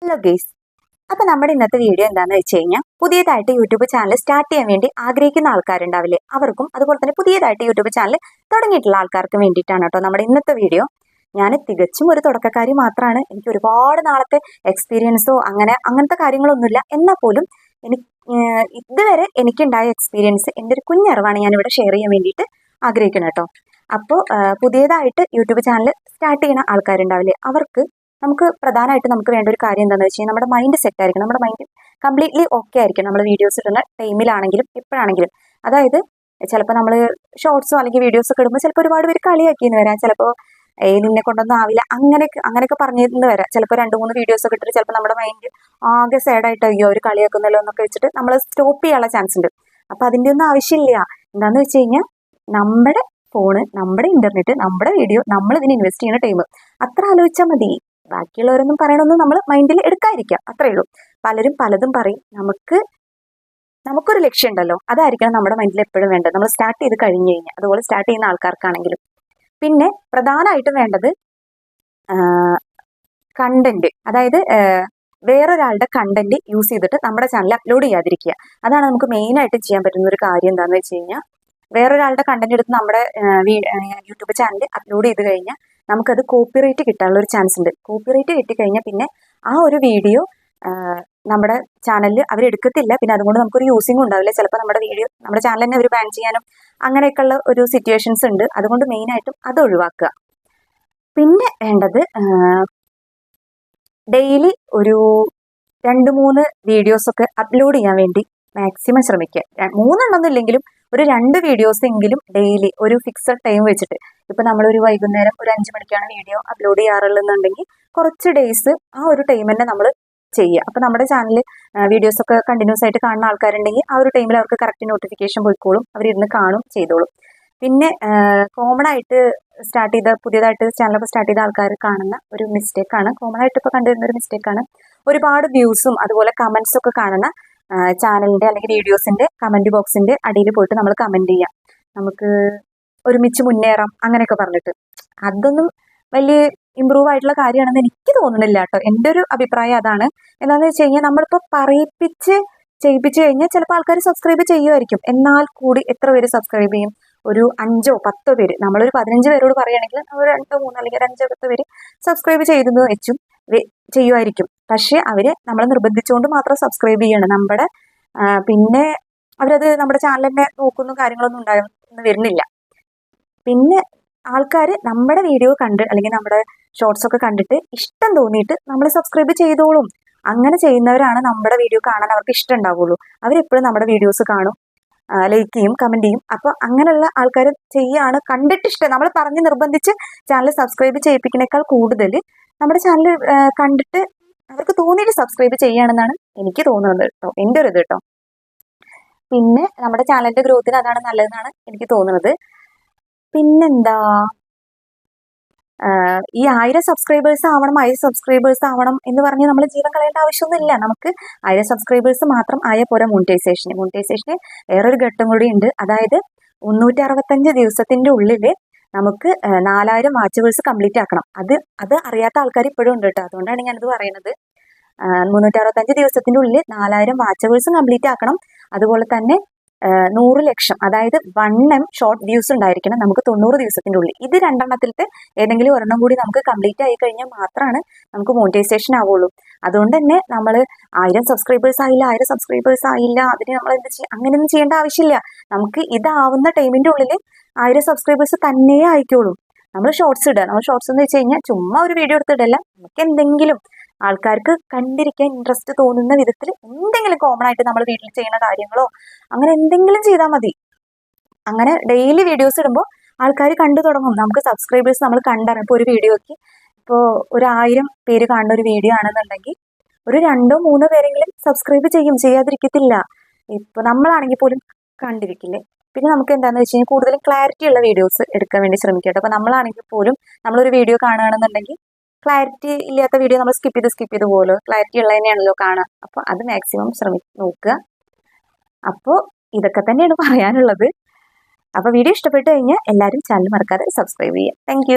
Hello guys, അപ്പൊ നമ്മുടെ ഇന്നത്തെ വീഡിയോ എന്താന്ന് വെച്ച് കഴിഞ്ഞാൽ പുതിയതായിട്ട് യൂട്യൂബ് ചാനൽ സ്റ്റാർട്ട് ചെയ്യാൻ വേണ്ടി ആഗ്രഹിക്കുന്ന ആൾക്കാരുണ്ടാവില്ലേ അവർക്കും അതുപോലെ തന്നെ പുതിയതായിട്ട് യൂട്യൂബ് ചാനൽ തുടങ്ങിയിട്ടുള്ള ആൾക്കാർക്ക് വേണ്ടിയിട്ടാണ് കേട്ടോ നമ്മുടെ ഇന്നത്തെ വീഡിയോ. ഞാൻ തികച്ചും ഒരു തുടക്കക്കാരി മാത്രമാണ്. എനിക്ക് ഒരുപാട് നാളത്തെ എക്സ്പീരിയൻസോ അങ്ങനത്തെ കാര്യങ്ങളൊന്നുമില്ല. എന്നാൽ പോലും എനിക്ക് ഇതുവരെ എനിക്കുണ്ടായ എക്സ്പീരിയൻസ് എൻ്റെ ഒരു കുഞ്ഞറിവാണ് ഞാനിവിടെ ഷെയർ ചെയ്യാൻ വേണ്ടിയിട്ട് ആഗ്രഹിക്കുന്നത് കേട്ടോ. അപ്പോൾ പുതിയതായിട്ട് യൂട്യൂബ് ചാനൽ സ്റ്റാർട്ട് ചെയ്യുന്ന ആൾക്കാരുണ്ടാവില്ലേ അവർക്ക് നമുക്ക് പ്രധാനമായിട്ട് നമുക്ക് വേണ്ട ഒരു കാര്യം എന്താണെന്ന് വെച്ച് കഴിഞ്ഞാൽ നമ്മുടെ മൈൻഡ് സെറ്റ് ആയിരിക്കും. നമ്മുടെ മൈൻഡ് കംപ്ലീറ്റ്ലി ഓക്കെ ആയിരിക്കും നമ്മൾ വീഡിയോസ് ഇടുന്ന ടൈമിലാണെങ്കിലും എപ്പോഴാണെങ്കിലും. അതായത് ചിലപ്പോൾ നമ്മൾ ഷോർട്സോ അല്ലെങ്കിൽ വീഡിയോസ് ഒക്കെ ഇടുമ്പോൾ ചിലപ്പോൾ ഒരുപാട് പേര് കളിയാക്കിയെന്ന് വരാം. ചിലപ്പോൾ നിന്നെ കൊണ്ടൊന്നും ആവില്ല അങ്ങനെയൊക്കെ പറഞ്ഞിരുന്ന് വരാം. ചിലപ്പോൾ 2-3 വീഡിയോസ് ഒക്കെ ഇട്ടിട്ട് ചിലപ്പോൾ നമ്മുടെ മൈൻഡ് ആകെ സാഡായിട്ട് അയ്യോ അവർ കളിയാക്കുന്നല്ലോ എന്നൊക്കെ വെച്ചിട്ട് നമ്മൾ സ്റ്റോപ്പ് ചെയ്യാനുള്ള ചാൻസ് ഉണ്ട്. അപ്പം അതിൻ്റെ ഒന്നും ആവശ്യമില്ല. എന്താണെന്ന് വെച്ച് കഴിഞ്ഞാൽ നമ്മുടെ ഫോണ്, നമ്മുടെ ഇന്റർനെറ്റ്, നമ്മുടെ വീഡിയോ, നമ്മൾ ഇതിന് ഇൻവെസ്റ്റ് ചെയ്യുന്ന ടൈം അത്ര ആലോചിച്ചാൽ മതി. ബാക്കിയുള്ളവരൊന്നും പറയണമെന്നും നമ്മൾ മൈൻഡിൽ എടുക്കാതിരിക്കാം, അത്രയേ ഉള്ളൂ. പലരും പലതും പറയും. നമുക്കൊരു ലക്ഷ്യം ഉണ്ടല്ലോ, അതായിരിക്കണം നമ്മുടെ മൈൻഡിൽ എപ്പോഴും വേണ്ടത്. നമ്മൾ സ്റ്റാർട്ട് ചെയ്ത് കഴിഞ്ഞ് കഴിഞ്ഞാൽ അതുപോലെ സ്റ്റാർട്ട് ചെയ്യുന്ന ആൾക്കാർക്കാണെങ്കിലും. പിന്നെ പ്രധാനമായിട്ടും വേണ്ടത് കണ്ടന്റ്, അതായത് വേറൊരാളുടെ കണ്ടന്റ് യൂസ് ചെയ്തിട്ട് നമ്മുടെ ചാനൽ അപ്ലോഡ് ചെയ്യാതിരിക്കുക. അതാണ് നമുക്ക് മെയിനായിട്ട് ചെയ്യാൻ പറ്റുന്ന ഒരു കാര്യം. എന്താണെന്ന് വെച്ച് കഴിഞ്ഞാൽ വേറൊരാളുടെ കണ്ടന്റ് എടുത്ത് നമ്മുടെ യൂട്യൂബ് ചാനൽ അപ്ലോഡ് ചെയ്ത് കഴിഞ്ഞാൽ നമുക്കത് കോപ്പിറൈറ്റ് കിട്ടാനുള്ള ഒരു ചാൻസ് ഉണ്ട്. കോപ്പിറൈറ്റ് കിട്ടിക്കഴിഞ്ഞാൽ പിന്നെ ആ ഒരു വീഡിയോ നമ്മുടെ ചാനലിൽ അവരെടുക്കത്തില്ല. പിന്നെ അതുകൊണ്ട് നമുക്കൊരു യൂസിങ്ങും ഉണ്ടാവില്ല. ചിലപ്പോൾ നമ്മുടെ വീഡിയോ നമ്മുടെ ചാനൽ തന്നെ അവർ ബാൻ ചെയ്യാനും അങ്ങനെയൊക്കെയുള്ള ഒരു സിറ്റുവേഷൻസ് ഉണ്ട്. അതുകൊണ്ട് മെയിനായിട്ടും അത് ഒഴിവാക്കുക. പിന്നെ വേണ്ടത് ഡെയിലി ഒരു 2-3 വീഡിയോസൊക്കെ അപ്ലോഡ് ചെയ്യാൻ വേണ്ടി മാക്സിമം ശ്രമിക്കുക. 3 എണ്ണമൊന്നും ഇല്ലെങ്കിലും ഒരു 2 വീഡിയോസ് എങ്കിലും ഡെയിലി ഒരു ഫിക്സഡ് ടൈം വെച്ചിട്ട്. ഇപ്പം നമ്മളൊരു വൈകുന്നേരം ഒരു 5 മണിക്കാണ് വീഡിയോ അപ്ലോഡ് ചെയ്യാറുള്ളതെന്നുണ്ടെങ്കിൽ കുറച്ച് ഡേയ്സ് ആ ഒരു ടൈം തന്നെ നമ്മൾ ചെയ്യുക. അപ്പം നമ്മുടെ ചാനൽ വീഡിയോസൊക്കെ കണ്ടിന്യൂസ് ആയിട്ട് കാണുന്ന ആൾക്കാരുണ്ടെങ്കിൽ ആ ഒരു ടൈമിൽ അവർക്ക് കറക്റ്റ് നോട്ടിഫിക്കേഷൻ പോയിക്കോളും, അവരിരുന്ന് കാണും ചെയ്തോളും. പിന്നെ കോമൺ ആയിട്ട് പുതിയതായിട്ട് ചാനലൊക്കെ സ്റ്റാർട്ട് ചെയ്ത ആൾക്കാർ കാണുന്ന ഒരു മിസ്റ്റേക്കാണ്, കോമൺ ആയിട്ട് ഇപ്പോൾ കണ്ടുവരുന്ന ഒരു മിസ്റ്റേക്കാണ്, ഒരുപാട് വ്യൂസും അതുപോലെ കമൻസും ഒക്കെ കാണുന്ന ചാനലിൻ്റെ അല്ലെങ്കിൽ വീഡിയോസിൻ്റെ കമൻറ്റ് ബോക്സിൻ്റെ അടിയിൽ പോയിട്ട് നമ്മൾ കമൻറ്റ് ചെയ്യാം, നമുക്ക് ഒരുമിച്ച് മുന്നേറാം അങ്ങനെയൊക്കെ പറഞ്ഞിട്ട്. അതൊന്നും വലിയ ഇമ്പ്രൂവ് ആയിട്ടുള്ള കാര്യമാണെന്ന് എനിക്ക് തോന്നുന്നില്ല കേട്ടോ. എൻ്റെ ഒരു അഭിപ്രായം അതാണ്. എന്താണെന്ന് വെച്ച് കഴിഞ്ഞാൽ നമ്മളിപ്പോൾ ചെയ്യിപ്പിച്ച് കഴിഞ്ഞാൽ ചിലപ്പോൾ ആൾക്കാർ സബ്സ്ക്രൈബ് ചെയ്യുമായിരിക്കും. എന്നാൽ കൂടി എത്ര പേര് സബ്സ്ക്രൈബ് ചെയ്യും? ഒരു 5-10 പേര്. നമ്മളൊരു 15 പേരോട് പറയുകയാണെങ്കിൽ ഒരു 2-3 അല്ലെങ്കിൽ 5-10 പേര് സബ്സ്ക്രൈബ് ചെയ്തെന്ന് വെച്ചും ചെയ്യുമായിരിക്കും. പക്ഷെ അവര് നമ്മളെ നിർബന്ധിച്ചുകൊണ്ട് മാത്രം സബ്സ്ക്രൈബ് ചെയ്യണം. പിന്നെ അവരത് നമ്മുടെ ചാനലിനെ നോക്കുന്ന കാര്യങ്ങളൊന്നും വരുന്നില്ല. പിന്നെ ആൾക്കാർ നമ്മുടെ വീഡിയോ കണ്ട് അല്ലെങ്കിൽ നമ്മുടെ ഷോർട്സ് ഒക്കെ കണ്ടിട്ട് ഇഷ്ടം തോന്നിയിട്ട് നമ്മൾ സബ്സ്ക്രൈബ് ചെയ്തോളും. അങ്ങനെ ചെയ്യുന്നവരാണ് നമ്മുടെ വീഡിയോ കാണാൻ അവർക്ക് ഇഷ്ടം ഉണ്ടാവുള്ളൂ. അവരെപ്പോഴും നമ്മുടെ വീഡിയോസ് കാണും, ലൈക്ക് ചെയ്യും, കമന്റ് ചെയ്യും. അപ്പോൾ അങ്ങനെയുള്ള ആൾക്കാർ ചെയ്യാണ് കണ്ടിട്ട് ഇഷ്ടം. നമ്മൾ പറഞ്ഞ് നിർബന്ധിച്ച് ചാനൽ സബ്സ്ക്രൈബ് ചെയ്യിപ്പിക്കുന്നേക്കാൾ കൂടുതൽ നമ്മുടെ ചാനൽ കണ്ടിട്ട് അവർക്ക് തോന്നിയിട്ട് സബ്സ്ക്രൈബ് ചെയ്യുകയാണെന്നാണ് എനിക്ക് തോന്നുന്നത് കേട്ടോ, എൻ്റെ ഒരു ഇത് കേട്ടോ. പിന്നെ നമ്മുടെ ചാനലിന്റെ ഗ്രോത്തിന് അതാണ് നല്ലതെന്നാണ് എനിക്ക് തോന്നുന്നത്. പിന്നെന്താ, ഈ 1000 സബ്സ്ക്രൈബേഴ്സ് ആവണം എന്ന് പറഞ്ഞ് നമ്മൾ ജീവൻ കളയേണ്ട ആവശ്യമൊന്നുമില്ല. നമുക്ക് 1000 സബ്സ്ക്രൈബേഴ്സ് മാത്രം ആയാൽ പോരാ മോണിറ്റൈസേഷന് വേറൊരു ഘട്ടം കൂടി ഉണ്ട്. അതായത് 365 ദിവസത്തിന്റെ ഉള്ളിൽ നമുക്ക് 4000 വാച്ചവേഴ്സ് കംപ്ലീറ്റ് ആക്കണം. അത് അറിയാത്ത ആൾക്കാർ ഇപ്പോഴും ഉണ്ട് കേട്ടോ. അതുകൊണ്ടാണ് ഞാനിത് പറയുന്നത്. 365 ദിവസത്തിന്റെ ഉള്ളിൽ 4000 വാച്ചവേഴ്സും കംപ്ലീറ്റ് ആക്കണം. അതുപോലെ തന്നെ 100 ലക്ഷം, അതായത് 1M ഷോർട്ട് വ്യൂസ് ഉണ്ടായിരിക്കണം നമുക്ക് 90 ദിവസത്തിന്റെ ഉള്ളിൽ. ഇത് 2 എണ്ണത്തിലത്തെ ഏതെങ്കിലും ഒരെണ്ണം കൂടി നമുക്ക് കംപ്ലീറ്റ് ആയി കഴിഞ്ഞാൽ മാത്രമാണ് നമുക്ക് മോണിറ്റൈസേഷൻ ആവുള്ളൂ. അതുകൊണ്ട് തന്നെ നമ്മൾ 1000 സബ്സ്ക്രൈബേഴ്സ് ആയില്ല അതിന് നമ്മൾ അങ്ങനെയൊന്നും ചെയ്യേണ്ട ആവശ്യമില്ല. നമുക്ക് ഇതാവുന്ന ടൈമിന്റെ ഉള്ളിൽ 1000 സബ്സ്ക്രൈബേഴ്സ് തന്നെ ആയിക്കോളും. നമ്മൾ ഷോർട്സ് എന്ന് വെച്ച് കഴിഞ്ഞാൽ ചുമ്മാ ഒരു വീഡിയോ എടുത്തിടല്ല, നമുക്ക് എന്തെങ്കിലും ആൾക്കാർക്ക് കണ്ടിരിക്കാൻ ഇൻട്രസ്റ്റ് തോന്നുന്ന വിധത്തിൽ എന്തെങ്കിലും കോമൺ ആയിട്ട് നമ്മൾ വീട്ടിൽ ചെയ്യുന്ന കാര്യങ്ങളോ അങ്ങനെ എന്തെങ്കിലും ചെയ്താൽ മതി. അങ്ങനെ ഡെയിലി വീഡിയോസ് ഇടുമ്പോൾ ആൾക്കാർ കണ്ടു തുടങ്ങും. നമുക്ക് സബ്സ്ക്രൈബേഴ്സ് നമ്മൾ കണ്ടറിയും. ഇപ്പോൾ ഒരു വീഡിയോയ്ക്ക് ഇപ്പോൾ ഒരു 1000 പേര് കാണുന്ന ഒരു വീഡിയോ ആണെന്നുണ്ടെങ്കിൽ ഒരു 2-3 പേരെങ്കിലും സബ്സ്ക്രൈബ് ചെയ്യാതിരിക്കത്തില്ല. ഇപ്പോൾ നമ്മളാണെങ്കിൽ പോലും കണ്ടിരിക്കില്ലേ. പിന്നെ നമുക്ക് എന്താണെന്ന് വെച്ച് കഴിഞ്ഞാൽ കൂടുതലും ക്ലാരിറ്റി ഉള്ള വീഡിയോസ് എടുക്കാൻ വേണ്ടി ശ്രമിക്കട്ടെ. അപ്പോൾ നമ്മളാണെങ്കിൽ പോലും നമ്മളൊരു വീഡിയോ കാണുകയാണെന്നുണ്ടെങ്കിൽ ക്ലാരിറ്റി ഇല്ലാത്ത വീഡിയോ നമ്മൾ സ്കിപ്പ് ചെയ്ത് പോകുമല്ലോ. ക്ലാരിറ്റി ഉള്ളത് തന്നെയാണല്ലോ കാണുക. അപ്പോൾ അത് മാക്സിമം നോക്കുക. അപ്പോൾ ഇതൊക്കെ തന്നെയാണ് പറയാനുള്ളത്. അപ്പോൾ വീഡിയോ ഇഷ്ടപ്പെട്ട് കഴിഞ്ഞാൽ എല്ലാവരും ചാനൽ മറക്കാതെ സബ്സ്ക്രൈബ് ചെയ്യുക. താങ്ക്